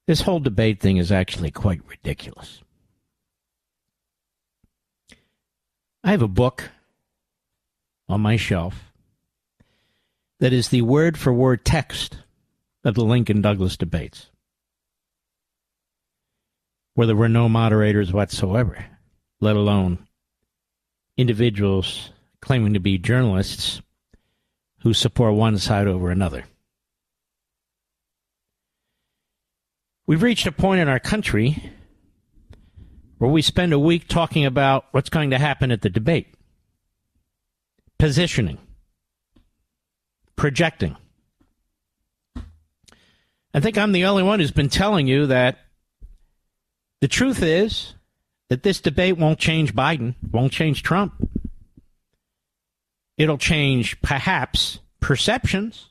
This whole debate thing is actually quite ridiculous. I have a book on my shelf that is the word-for-word text of the Lincoln-Douglas debates, where there were no moderators whatsoever, let alone individuals claiming to be journalists who support one side over another. We've reached a point in our country where we spend a week talking about what's going to happen at the debate. Positioning. Projecting. I think I'm the only one who's been telling you that the truth is that this debate won't change Biden, won't change Trump. It'll change, perhaps, perceptions.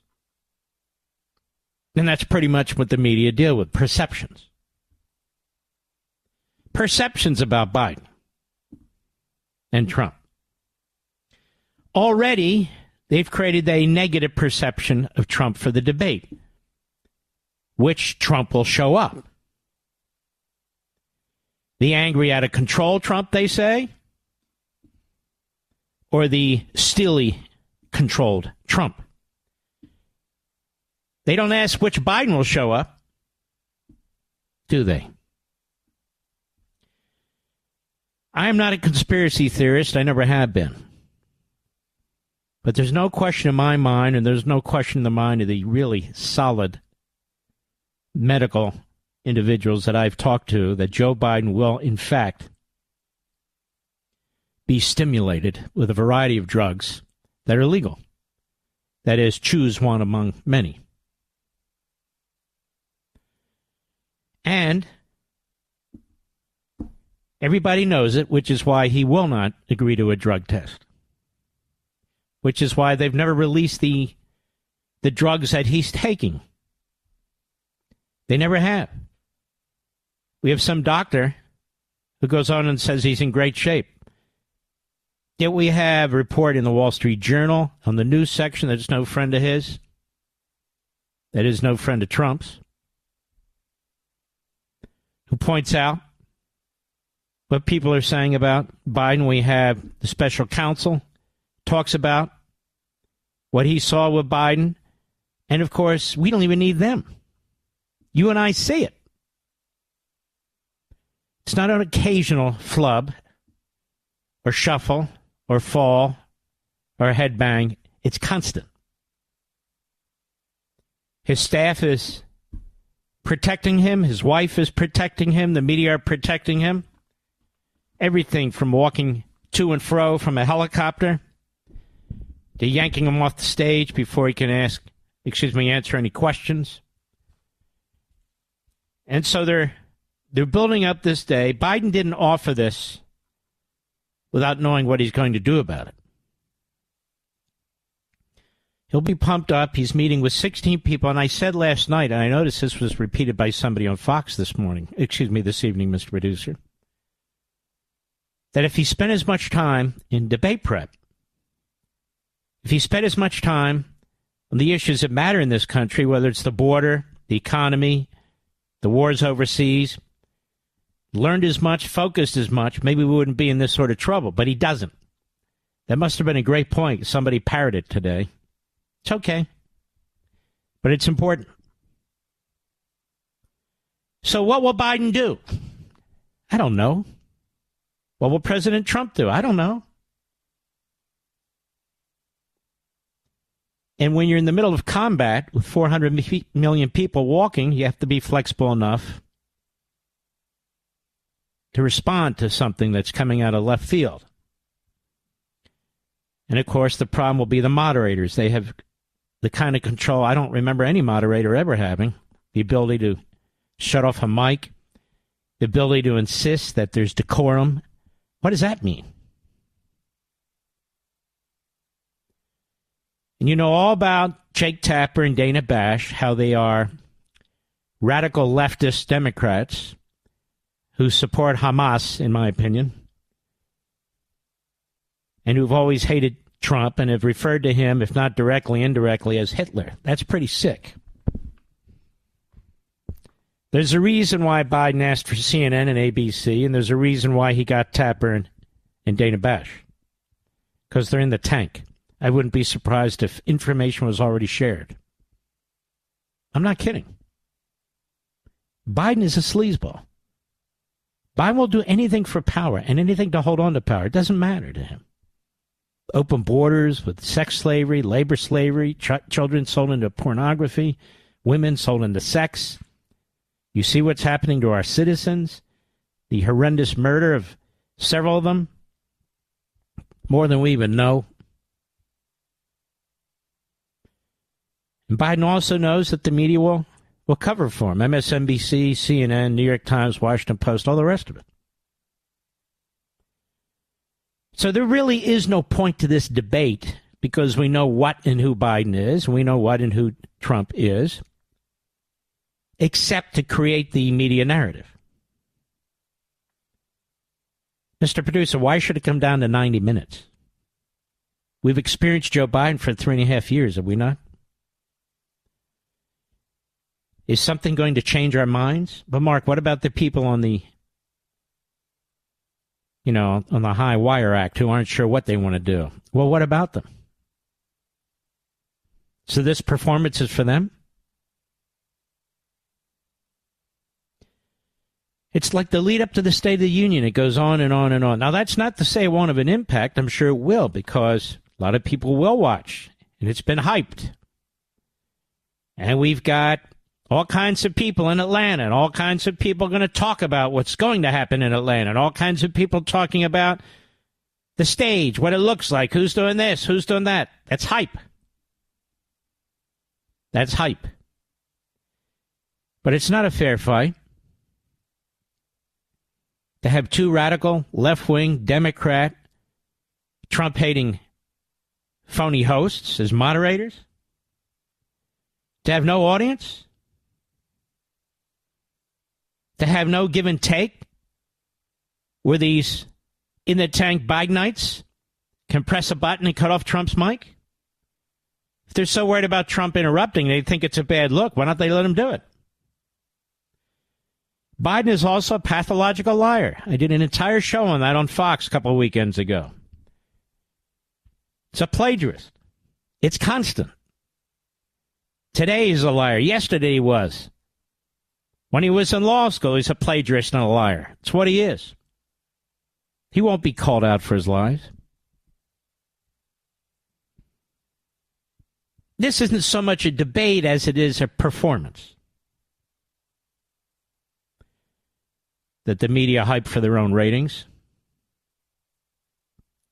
And that's pretty much what the media deal with, perceptions. Perceptions about Biden and Trump. Already, they've created a negative perception of Trump for the debate, which Trump will show up. The angry, out of control Trump, they say, or the steely controlled Trump. They don't ask which Biden will show up, do they? I am not a conspiracy theorist. I never have been. But there's no question in my mind, and there's no question in the mind of the really solid medical individuals that I've talked to, that Joe Biden will, in fact, be stimulated with a variety of drugs that are legal. That is, choose one among many. And everybody knows it, which is why he will not agree to a drug test. Which is why they've never released the drugs that he's taking. They never have. We have some doctor who goes on and says he's in great shape. Yet we have a report in the Wall Street Journal on the news section that's no friend of his, that is no friend of Trump's, who points out what people are saying about Biden. We have the special counsel talks about what he saw with Biden. And, of course, we don't even need them. You and I see it. It's not an occasional flub or shuffle or fall or headbang. It's constant. His staff is protecting him. His wife is protecting him. The media are protecting him. Everything from walking to and fro from a helicopter to yanking him off the stage before he can answer any questions. And so they're building up this day. Biden didn't offer this without knowing what he's going to do about it. He'll be pumped up. He's meeting with 16 people. And I said last night, and I noticed this was repeated by somebody on Fox this evening, Mr. Producer, that if he spent as much time in debate prep, if he spent as much time on the issues that matter in this country, whether it's the border, the economy, the wars overseas, learned as much, focused as much, maybe we wouldn't be in this sort of trouble. But he doesn't. That must have been a great point. Somebody parroted today. It's okay. But it's important. So what will Biden do? I don't know. What will President Trump do? I don't know. And when you're in the middle of combat with 400 million people walking, you have to be flexible enough to respond to something that's coming out of left field. And, of course, the problem will be the moderators. They have the kind of control I don't remember any moderator ever having, the ability to shut off a mic, the ability to insist that there's decorum. What does that mean? And you know all about Jake Tapper and Dana Bash, how they are radical leftist Democrats who support Hamas, in my opinion, and who've always hated Trump and have referred to him, if not directly, indirectly, as Hitler. That's pretty sick. There's a reason why Biden asked for CNN and ABC, and there's a reason why he got Tapper and Dana Bash. Because they're in the tank. I wouldn't be surprised if information was already shared. I'm not kidding. Biden is a sleazeball. Biden will do anything for power and anything to hold on to power. It doesn't matter to him. Open borders with sex slavery, labor slavery, children sold into pornography, women sold into sex. You see what's happening to our citizens, the horrendous murder of several of them, more than we even know. And Biden also knows that the media will cover for him. MSNBC, CNN, New York Times, Washington Post, all the rest of it. So there really is no point to this debate because we know what and who Biden is. We know what and who Trump is, except to create the media narrative. Mr. Producer, why should it come down to 90 minutes? We've experienced Joe Biden for 3.5 years, have we not? Is something going to change our minds? But Mark, what about the people on the, on the High Wire Act who aren't sure what they want to do? Well, what about them? So this performance is for them? It's like the lead up to the State of the Union. It goes on and on and on. Now, that's not to say it won't have an impact. I'm sure it will, because a lot of people will watch, and it's been hyped. And we've got all kinds of people in Atlanta, and all kinds of people going to talk about what's going to happen in Atlanta, and all kinds of people talking about the stage, what it looks like, who's doing this, who's doing that. That's hype. That's hype. But it's not a fair fight to have two radical, left-wing, Democrat, Trump-hating phony hosts as moderators, to have no audience, to have no give and take, where these in-the-tank Bidenites can press a button and cut off Trump's mic. If they're so worried about Trump interrupting, they think it's a bad look. Why don't they let him do it? Biden is also a pathological liar. I did an entire show on that on Fox a couple of weekends ago. It's a plagiarist. It's constant. Today he's a liar. Yesterday he was. When he was in law school, he's a plagiarist and a liar. It's what he is. He won't be called out for his lies. This isn't so much a debate as it is a performance that the media hype for their own ratings,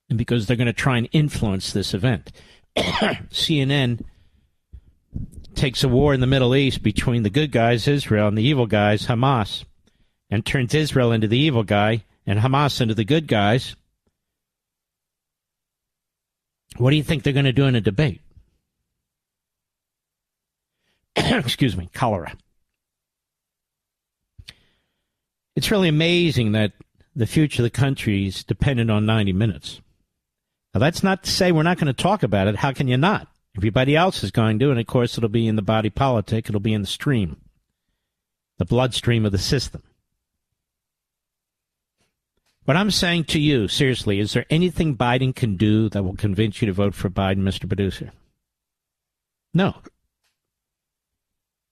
and because they're going to try and influence this event. CNN takes a war in the Middle East between the good guys, Israel, and the evil guys, Hamas, and turns Israel into the evil guy and Hamas into the good guys. What do you think they're going to do in a debate? Excuse me, cholera. It's really amazing that the future of the country is dependent on 90 minutes. Now, that's not to say we're not going to talk about it. How can you not? Everybody else is going to, and of course it'll be in the body politic. It'll be in the stream, the bloodstream of the system. But I'm saying to you, seriously, is there anything Biden can do that will convince you to vote for Biden, Mr. Producer? No.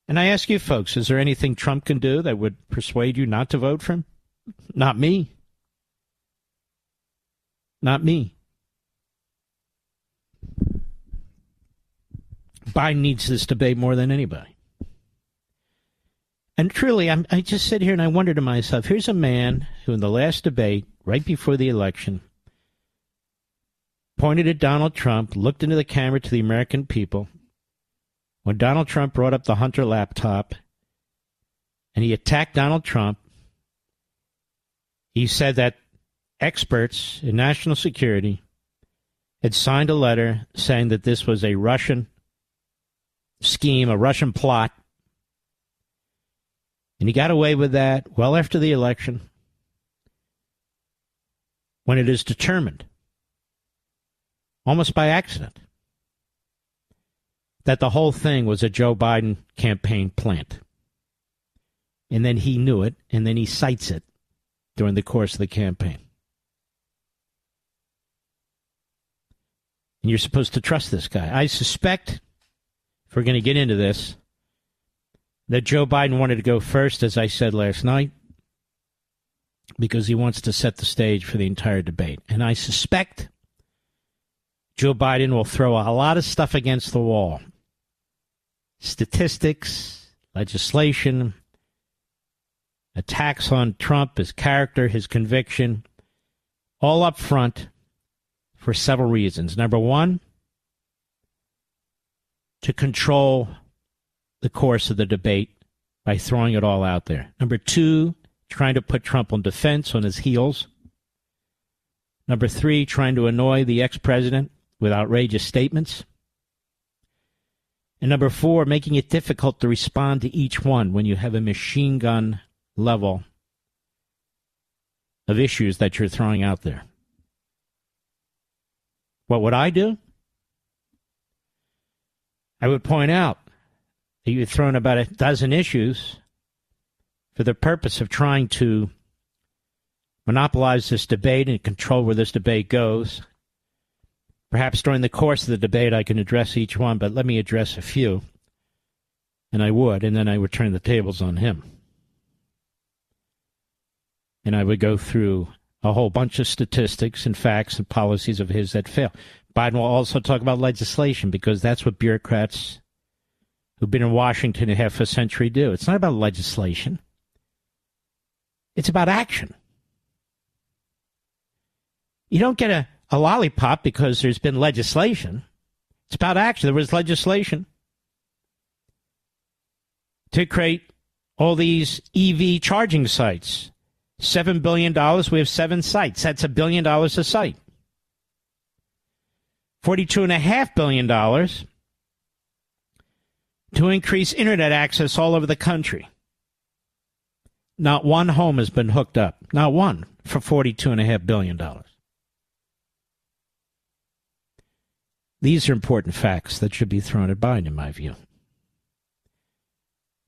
And I ask you folks, is there anything Trump can do that would persuade you not to vote for him? Not me. Not me. Biden needs this debate more than anybody. And truly, I just sit here and I wonder to myself, here's a man who in the last debate, right before the election, pointed at Donald Trump, looked into the camera to the American people. When Donald Trump brought up the Hunter laptop and he attacked Donald Trump, he said that experts in national security had signed a letter saying that this was a Russian scheme, a Russian plot. And he got away with that well after the election, when it is determined, almost by accident, that the whole thing was a Joe Biden campaign plant. and then he knew it, and then he cites it during the course of the campaign. And you're supposed to trust this guy. I suspect, if we're going to get into this, that Joe Biden wanted to go first, as I said last night, because he wants to set the stage for the entire debate. And I suspect Joe Biden will throw a lot of stuff against the wall. Statistics, legislation, attacks on Trump, his character, his conviction, all up front for several reasons. Number one, to control the course of the debate by throwing it all out there. Number two, trying to put Trump on defense, on his heels. Number three, trying to annoy the ex-president with outrageous statements. And number four, making it difficult to respond to each one when you have a machine gun level of issues that you're throwing out there. What would I do? I would point out that you've thrown about a dozen issues for the purpose of trying to monopolize this debate and control where this debate goes. Perhaps during the course of the debate I can address each one, but let me address a few. And I would, and then I would turn the tables on him. And I would go through a whole bunch of statistics and facts and policies of his that fail. Biden will also talk about legislation, because that's what bureaucrats who've been in Washington a half a century do. It's not about legislation. It's about action. You don't get a lollipop because there's been legislation. It's about action. There was legislation to create all these EV charging sites. $7 billion, we have 7 sites. That's $1 billion a site. $42.5 billion to increase internet access all over the country. Not one home has been hooked up. Not one, for $42.5 billion. These are important facts that should be thrown at Biden, in my view.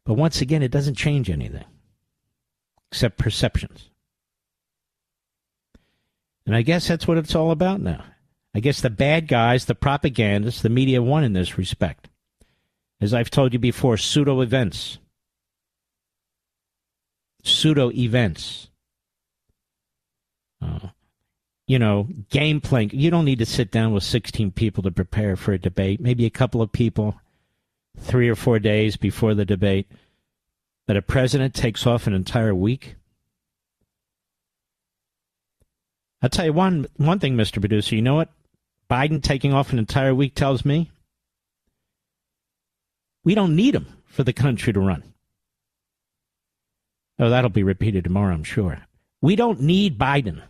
But once again, it doesn't change anything, except perceptions. And I guess that's what it's all about now. I guess the bad guys, the propagandists, the media won in this respect. As I've told you before, pseudo-events. Pseudo-events. Game playing. You don't need to sit down with 16 people to prepare for a debate. Maybe a couple of people 3 or 4 days before the debate. But a president takes off an entire week? I'll tell you one thing, Mr. Producer. You know what Biden taking off an entire week tells me? We don't need him for the country to run. Oh, that'll be repeated tomorrow, I'm sure. We don't need Biden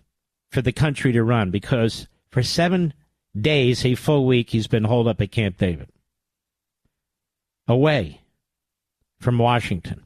for the country to run, because for 7 days, a full week, he's been holed up at Camp David, away from Washington.